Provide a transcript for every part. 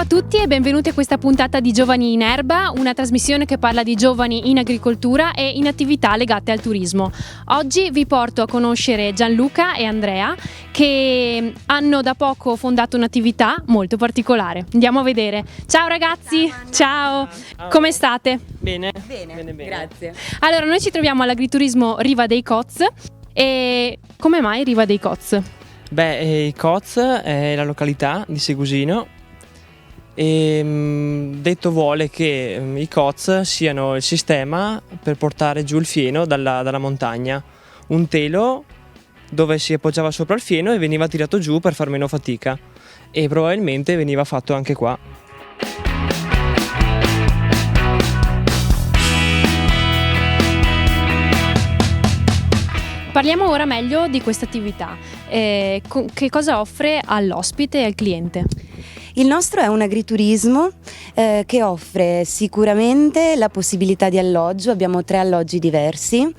tutti e benvenuti a questa puntata di Giovani in Erba, una trasmissione che parla di giovani in agricoltura e in attività legate al turismo. Oggi vi porto a conoscere Gianluca e Andrea che hanno da poco fondato un'attività molto particolare. Andiamo a vedere. Ciao ragazzi, ciao. Come state? Bene, Grazie. Allora, noi ci troviamo all'agriturismo Riva dei Coz. E come mai Riva dei Coz? I Coz è la località di Segusino e detto vuole che i Coz siano il sistema per portare giù il fieno dalla montagna, un telo dove si appoggiava sopra il fieno e veniva tirato giù per far meno fatica, e probabilmente veniva fatto anche qua. Parliamo ora meglio di questa attività. Che cosa offre all'ospite e al cliente? Il nostro è un agriturismo che offre sicuramente la possibilità di alloggio. Abbiamo 3 alloggi diversi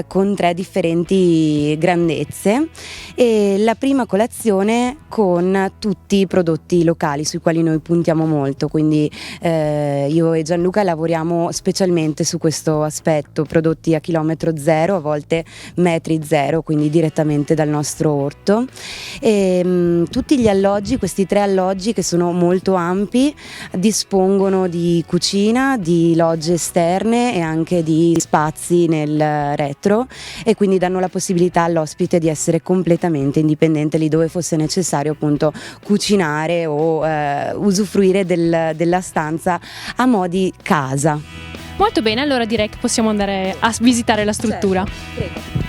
con 3 differenti grandezze, e la prima colazione con tutti i prodotti locali sui quali noi puntiamo molto, quindi io e Gianluca lavoriamo specialmente su questo aspetto: prodotti a chilometro zero, a volte metri zero, quindi direttamente dal nostro orto. E tutti gli alloggi, questi 3 alloggi che sono molto ampi, dispongono di cucina, di logge esterne e anche di spazi nel retro, e quindi danno la possibilità all'ospite di essere completamente indipendente lì dove fosse necessario appunto cucinare o usufruire della stanza a mo' di casa. Molto bene, allora direi che possiamo andare a visitare la struttura. Certo, prego.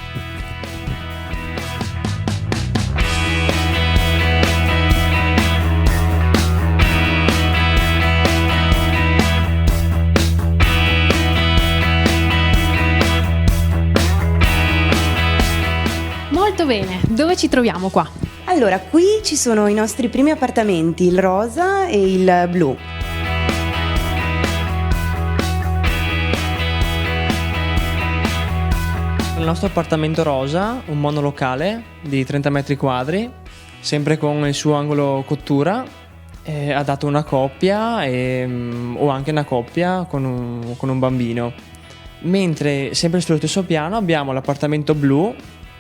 Molto bene, dove ci troviamo qua? Allora, qui ci sono i nostri primi appartamenti, il rosa e il blu. Il nostro appartamento rosa, un monolocale di 30 metri quadri, sempre con il suo angolo cottura, adatto a una coppia o anche una coppia con un bambino. Mentre sempre sullo stesso piano abbiamo l'appartamento blu,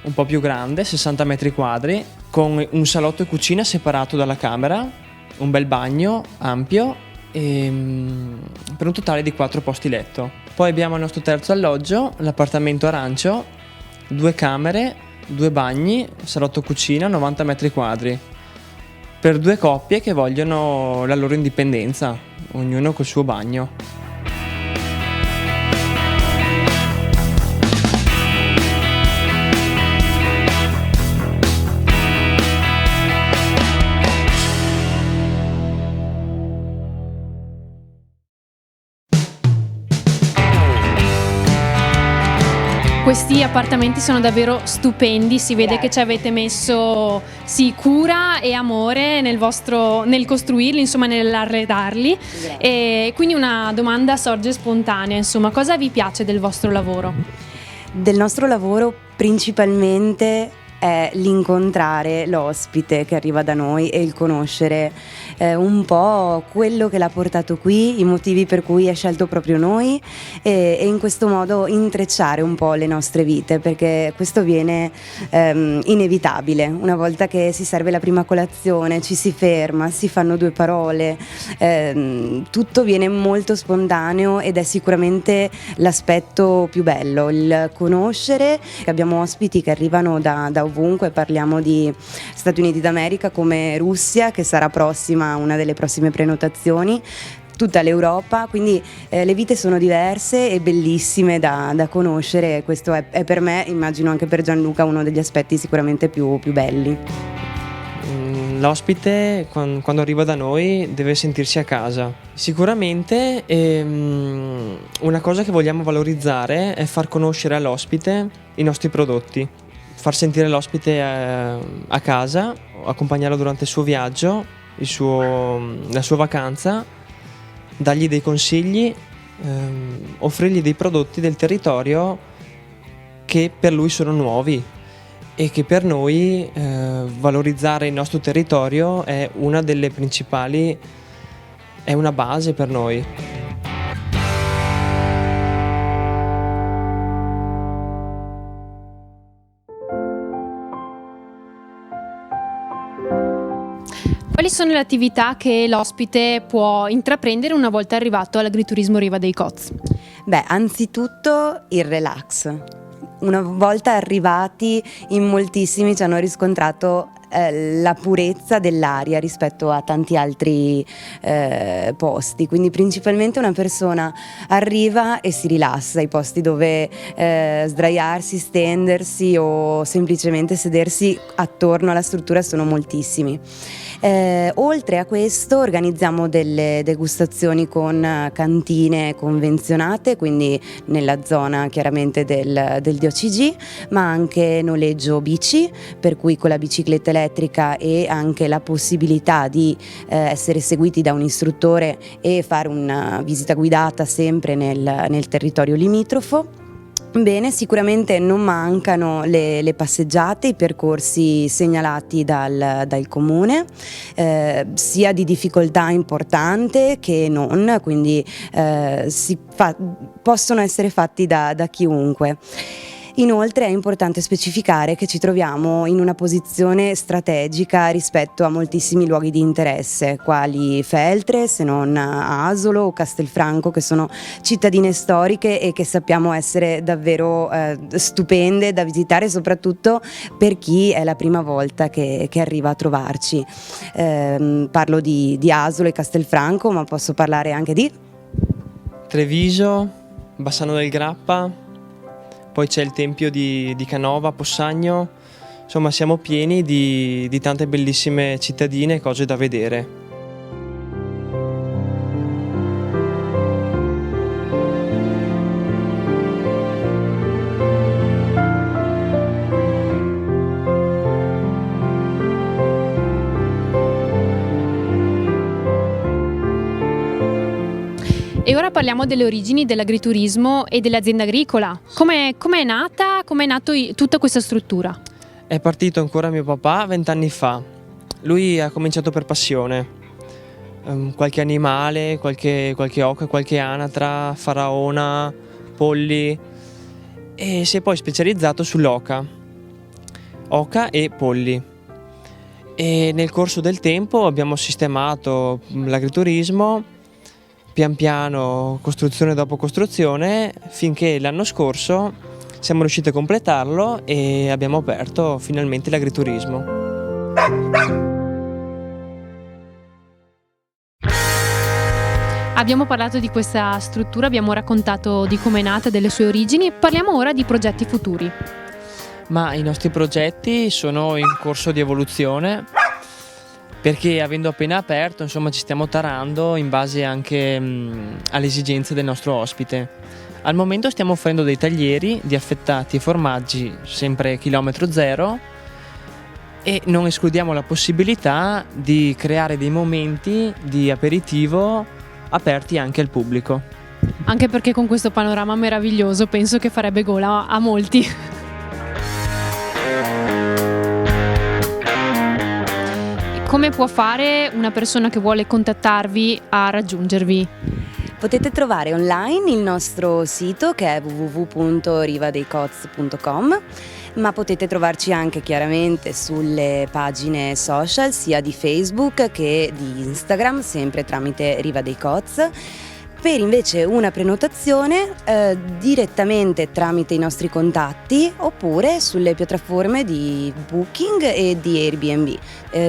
un po' più grande, 60 metri quadri, con un salotto e cucina separato dalla camera, un bel bagno ampio e per un totale di 4 posti letto. Poi abbiamo il nostro terzo alloggio, l'appartamento arancio, 2 camere, 2 bagni, salotto cucina, 90 metri quadri, per 2 coppie che vogliono la loro indipendenza, ognuno col suo bagno. Questi appartamenti sono davvero stupendi, si vede che ci avete messo cura e amore nel costruirli, insomma nell'arredarli. E quindi una domanda sorge spontanea, insomma, cosa vi piace del vostro lavoro? Del nostro lavoro principalmente è l'incontrare l'ospite che arriva da noi e il conoscere un po' quello che l'ha portato qui, i motivi per cui ha scelto proprio noi, e in questo modo intrecciare un po' le nostre vite, perché questo viene inevitabile. Una volta che si serve la prima colazione, ci si ferma, si fanno 2 parole, tutto viene molto spontaneo ed è sicuramente l'aspetto più bello, il conoscere. Abbiamo ospiti che arrivano da ovunque, parliamo di Stati Uniti d'America come Russia, che sarà una delle prossime prenotazioni, tutta l'Europa, quindi le vite sono diverse e bellissime da conoscere. Questo è per me, immagino anche per Gianluca, uno degli aspetti sicuramente più belli. L'ospite quando arriva da noi deve sentirsi a casa. Sicuramente una cosa che vogliamo valorizzare è far conoscere all'ospite i nostri prodotti, far sentire l'ospite a casa, accompagnarlo durante il suo viaggio, la sua vacanza, dargli dei consigli, offrirgli dei prodotti del territorio che per lui sono nuovi e che per noi valorizzare il nostro territorio è una delle principali è una base per noi. Quali sono le attività che l'ospite può intraprendere una volta arrivato all'agriturismo Riva dei Coz? Beh, anzitutto il relax. Una volta arrivati, in moltissimi ci hanno riscontrato la purezza dell'aria rispetto a tanti altri posti, quindi principalmente una persona arriva e si rilassa. I posti dove sdraiarsi, stendersi o semplicemente sedersi attorno alla struttura sono moltissimi. Oltre a questo organizziamo delle degustazioni con cantine convenzionate, quindi nella zona chiaramente del DOCG, ma anche noleggio bici, per cui con la bicicletta elettrica e anche la possibilità di essere seguiti da un istruttore e fare una visita guidata sempre nel territorio limitrofo. Bene, sicuramente non mancano le passeggiate, i percorsi segnalati dal comune, sia di difficoltà importante che non, quindi possono essere fatti da chiunque. Inoltre è importante specificare che ci troviamo in una posizione strategica rispetto a moltissimi luoghi di interesse, quali Feltre, se non Asolo o Castelfranco, che sono cittadine storiche e che sappiamo essere davvero stupende da visitare, soprattutto per chi è la prima volta che arriva a trovarci. Parlo di Asolo e Castelfranco, ma posso parlare anche di Treviso, Bassano del Grappa, poi c'è il tempio di Canova, Possagno. Insomma, siamo pieni di tante bellissime cittadine e cose da vedere. E ora parliamo delle origini dell'agriturismo e dell'azienda agricola. Com'è nata? Com'è nato tutta questa struttura? È partito ancora mio papà 20 anni fa. Lui ha cominciato per passione. Qualche animale, qualche oca, qualche anatra, faraona, polli, e si è poi specializzato sull'oca, oca e polli. E nel corso del tempo abbiamo sistemato l'agriturismo, pian piano, costruzione dopo costruzione, finché l'anno scorso siamo riusciti a completarlo e abbiamo aperto finalmente l'agriturismo. Abbiamo parlato di questa struttura, abbiamo raccontato di come è nata, delle sue origini. Parliamo ora di progetti futuri. Ma i nostri progetti sono in corso di evoluzione, perché avendo appena aperto, insomma, ci stiamo tarando in base anche alle esigenze del nostro ospite. Al momento stiamo offrendo dei taglieri di affettati e formaggi sempre chilometro zero, e non escludiamo la possibilità di creare dei momenti di aperitivo aperti anche al pubblico. Anche perché con questo panorama meraviglioso penso che farebbe gola a molti. Come può fare una persona che vuole contattarvi a raggiungervi? Potete trovare online il nostro sito, che è www.rivadeicoz.com, ma potete trovarci anche chiaramente sulle pagine social sia di Facebook che di Instagram, sempre tramite Riva dei Coz. Per invece una prenotazione direttamente tramite i nostri contatti oppure sulle piattaforme di Booking e di Airbnb.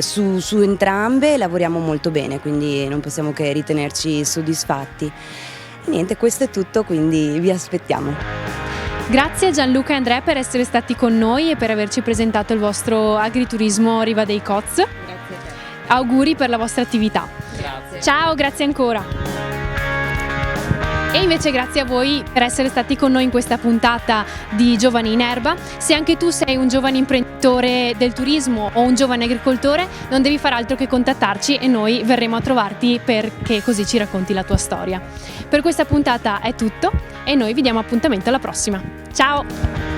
Su entrambe lavoriamo molto bene, quindi non possiamo che ritenerci soddisfatti. E niente, questo è tutto, quindi vi aspettiamo. Grazie a Gianluca e Andrea per essere stati con noi e per averci presentato il vostro agriturismo Riva dei Coz. Grazie a te. Auguri per la vostra attività. Grazie. Ciao, grazie ancora. E invece grazie a voi per essere stati con noi in questa puntata di Giovani in Erba. Se anche tu sei un giovane imprenditore del turismo o un giovane agricoltore, non devi far altro che contattarci e noi verremo a trovarti perché così ci racconti la tua storia. Per questa puntata è tutto e noi vi diamo appuntamento alla prossima. Ciao!